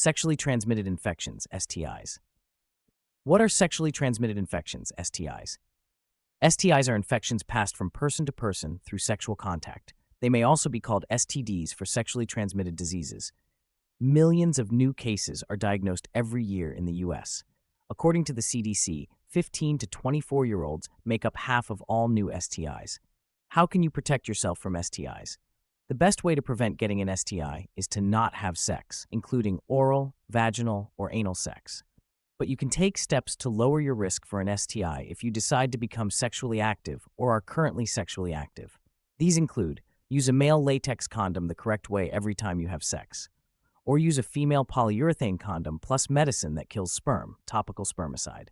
Sexually transmitted infections, STIs. What are sexually transmitted infections, STIs? STIs are infections passed from person to person through sexual contact. They may also be called STDs for sexually transmitted diseases. Millions of new cases are diagnosed every year in the U.S. According to the CDC, 15 to 24-year-olds make up half of all new STIs. How can you protect yourself from STIs? The best way to prevent getting an STI is to not have sex, including oral, vaginal, or anal sex. But you can take steps to lower your risk for an STI if you decide to become sexually active or are currently sexually active. These include: use a male latex condom the correct way every time you have sex, or use a female polyurethane condom plus medicine that kills sperm, topical spermicide.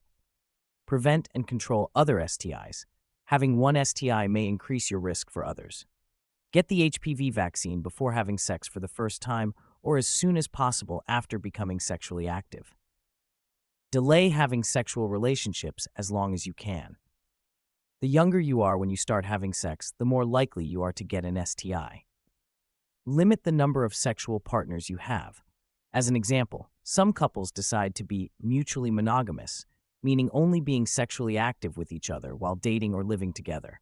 Prevent and control other STIs. Having one STI may increase your risk for others. Get the HPV vaccine before having sex for the first time or as soon as possible after becoming sexually active. Delay having sexual relationships as long as you can. The younger you are when you start having sex, the more likely you are to get an STI. Limit the number of sexual partners you have. As an example, some couples decide to be mutually monogamous, meaning only being sexually active with each other while dating or living together.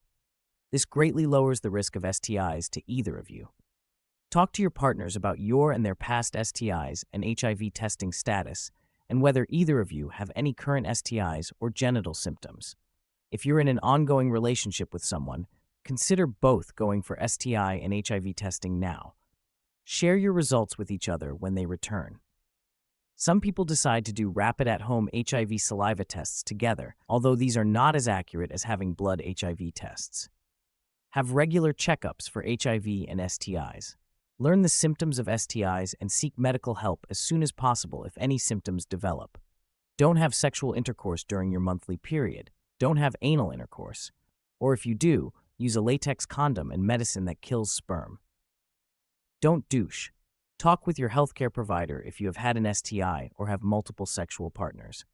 This greatly lowers the risk of STIs to either of you. Talk to your partners about your and their past STIs and HIV testing status, and whether either of you have any current STIs or genital symptoms. If you're in an ongoing relationship with someone, consider both going for STI and HIV testing now. Share your results with each other when they return. Some people decide to do rapid at-home HIV saliva tests together, although these are not as accurate as having blood HIV tests. Have regular checkups for HIV and STIs. Learn the symptoms of STIs and seek medical help as soon as possible if any symptoms develop. Don't have sexual intercourse during your monthly period. Don't have anal intercourse. Or if you do, use a latex condom and medicine that kills sperm. Don't douche. Talk with your healthcare provider if you have had an STI or have multiple sexual partners.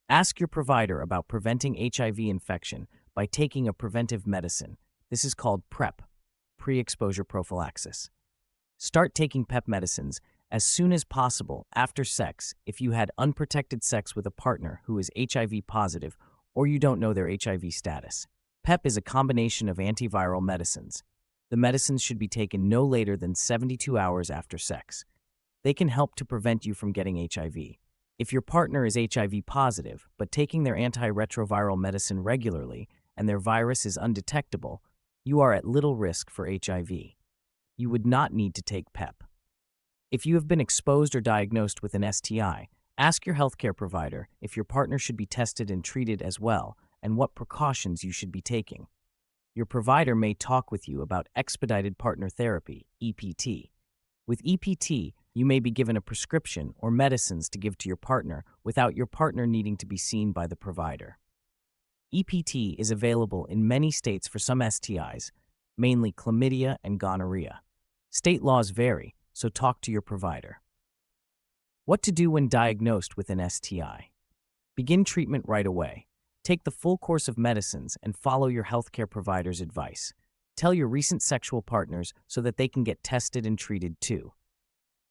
Ask your provider about preventing HIV infection by taking a preventive medicine. This is called PrEP, pre-exposure prophylaxis. Start taking PEP medicines as soon as possible after sex if you had unprotected sex with a partner who is HIV positive or you don't know their HIV status. PEP is a combination of antiviral medicines. The medicines should be taken no later than 72 hours after sex. They can help to prevent you from getting HIV. If your partner is HIV positive but taking their antiretroviral medicine regularly and their virus is undetectable, you are at little risk for HIV. You would not need to take PEP. If you have been exposed or diagnosed with an STI, ask your healthcare provider if your partner should be tested and treated as well and what precautions you should be taking. Your provider may talk with you about expedited partner therapy, EPT. With EPT, you may be given a prescription or medicines to give to your partner without your partner needing to be seen by the provider. EPT is available in many states for some STIs, mainly chlamydia and gonorrhea. State laws vary, so talk to your provider. What to do when diagnosed with an STI? Begin treatment right away. Take the full course of medicines and follow your healthcare provider's advice. Tell your recent sexual partners so that they can get tested and treated too.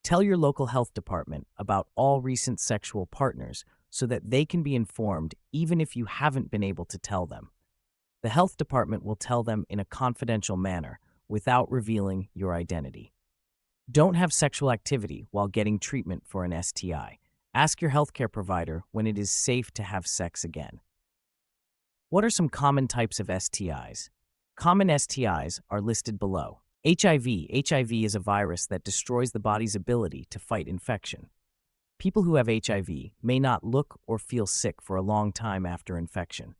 Tell your local health department about all recent sexual partners so that they can be informed even if you haven't been able to tell them. The health department will tell them in a confidential manner without revealing your identity. Don't have sexual activity while getting treatment for an STI. Ask your healthcare provider when it is safe to have sex again. What are some common types of STIs? Common STIs are listed below. HIV is a virus that destroys the body's ability to fight infection. People who have HIV may not look or feel sick for a long time after infection.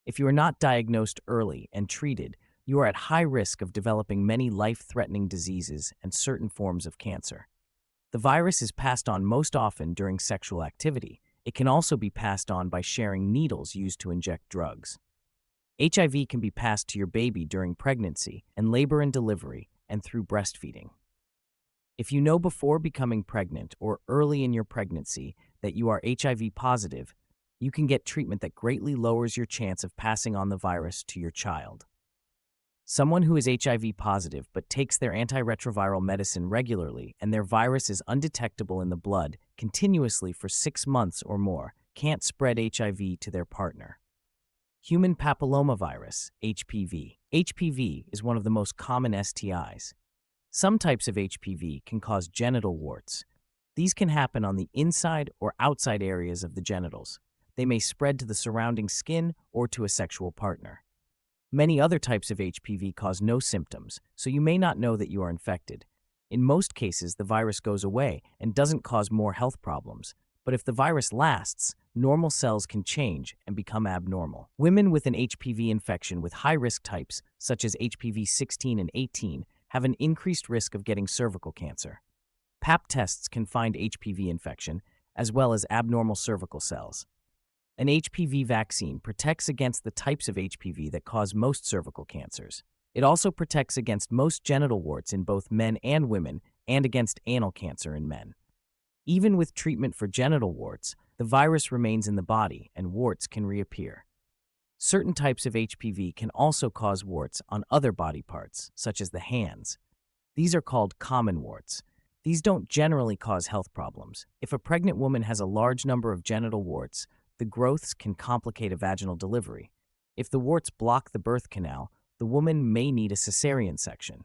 If you are not diagnosed early and treated, you are at high risk of developing many life-threatening diseases and certain forms of cancer. The virus is passed on most often during sexual activity. It can also be passed on by sharing needles used to inject drugs. HIV can be passed to your baby during pregnancy and labor and delivery and through breastfeeding. If you know before becoming pregnant or early in your pregnancy that you are HIV positive, you can get treatment that greatly lowers your chance of passing on the virus to your child. Someone who is HIV positive but takes their antiretroviral medicine regularly and their virus is undetectable in the blood continuously for 6 months or more can't spread HIV to their partner. Human papillomavirus, HPV. HPV is one of the most common STIs. Some types of HPV can cause genital warts. These can happen on the inside or outside areas of the genitals. They may spread to the surrounding skin or to a sexual partner. Many other types of HPV cause no symptoms, so you may not know that you are infected. In most cases, the virus goes away and doesn't cause more health problems. But if the virus lasts, normal cells can change and become abnormal. Women with an HPV infection with high-risk types, such as HPV 16 and 18, have an increased risk of getting cervical cancer. Pap tests can find HPV infection, as well as abnormal cervical cells. An HPV vaccine protects against the types of HPV that cause most cervical cancers. It also protects against most genital warts in both men and women and against anal cancer in men. Even with treatment for genital warts, the virus remains in the body and warts can reappear. Certain types of HPV can also cause warts on other body parts, such as the hands. These are called common warts. These don't generally cause health problems. If a pregnant woman has a large number of genital warts, the growths can complicate a vaginal delivery. If the warts block the birth canal, the woman may need a cesarean section.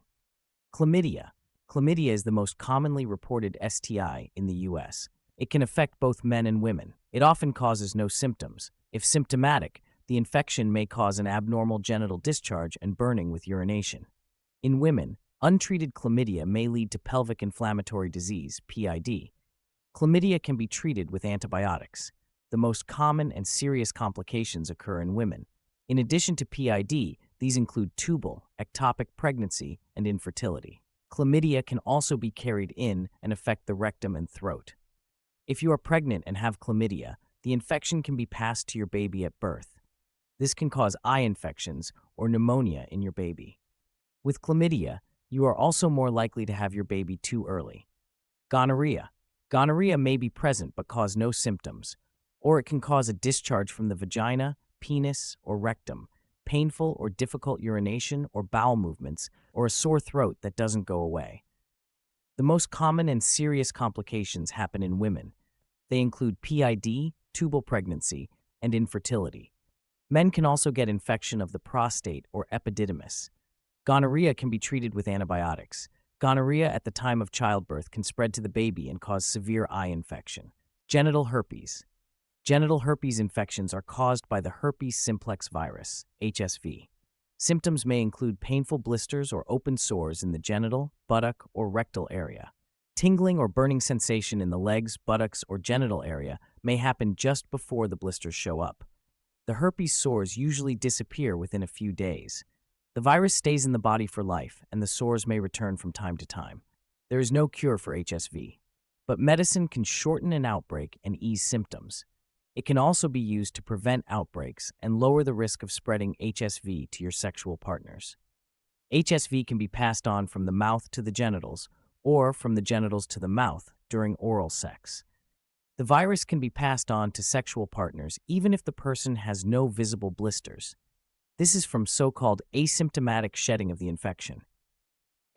Chlamydia. Chlamydia is the most commonly reported STI in the U.S. It can affect both men and women. It often causes no symptoms. If symptomatic, the infection may cause an abnormal genital discharge and burning with urination. In women, untreated chlamydia may lead to pelvic inflammatory disease, PID. Chlamydia can be treated with antibiotics. The most common and serious complications occur in women. In addition to PID, these include tubal, ectopic pregnancy, and infertility. Chlamydia can also be carried in and affect the rectum and throat. If you are pregnant and have chlamydia, the infection can be passed to your baby at birth. This can cause eye infections or pneumonia in your baby. With chlamydia, you are also more likely to have your baby too early. Gonorrhea. Gonorrhea may be present but cause no symptoms, or it can cause a discharge from the vagina, penis, or rectum, painful or difficult urination or bowel movements, or a sore throat that doesn't go away. The most common and serious complications happen in women. They include PID, tubal pregnancy, and infertility. Men can also get infection of the prostate or epididymis. Gonorrhea can be treated with antibiotics. Gonorrhea at the time of childbirth can spread to the baby and cause severe eye infection. Genital herpes. Genital herpes infections are caused by the herpes simplex virus, HSV. Symptoms may include painful blisters or open sores in the genital, buttock, or rectal area. Tingling or burning sensation in the legs, buttocks, or genital area may happen just before the blisters show up. The herpes sores usually disappear within a few days. The virus stays in the body for life, and the sores may return from time to time. There is no cure for HSV, but medicine can shorten an outbreak and ease symptoms. It can also be used to prevent outbreaks and lower the risk of spreading HSV to your sexual partners. HSV can be passed on from the mouth to the genitals or from the genitals to the mouth during oral sex. The virus can be passed on to sexual partners even if the person has no visible blisters. This is from so-called asymptomatic shedding of the infection.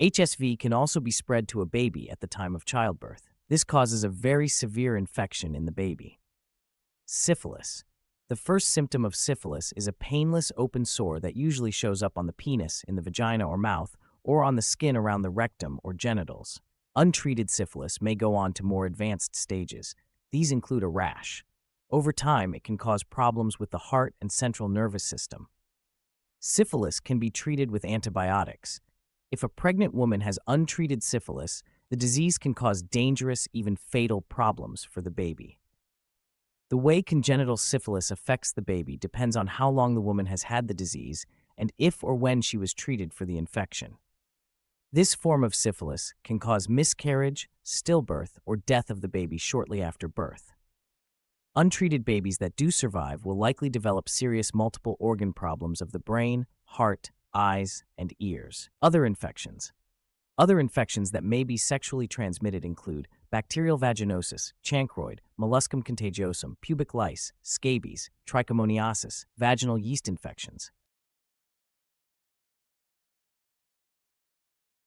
HSV can also be spread to a baby at the time of childbirth. This causes a very severe infection in the baby. Syphilis. The first symptom of syphilis is a painless open sore that usually shows up on the penis, in the vagina or mouth, or on the skin around the rectum or genitals. Untreated syphilis may go on to more advanced stages. These include a rash. Over time, it can cause problems with the heart and central nervous system. Syphilis can be treated with antibiotics. If a pregnant woman has untreated syphilis, the disease can cause dangerous, even fatal problems for the baby. The way congenital syphilis affects the baby depends on how long the woman has had the disease and if or when she was treated for the infection. This form of syphilis can cause miscarriage, stillbirth, or death of the baby shortly after birth. Untreated babies that do survive will likely develop serious multiple organ problems of the brain, heart, eyes, and ears. Other infections. Other infections that may be sexually transmitted include bacterial vaginosis, chancroid, molluscum contagiosum, pubic lice, scabies, trichomoniasis, vaginal yeast infections.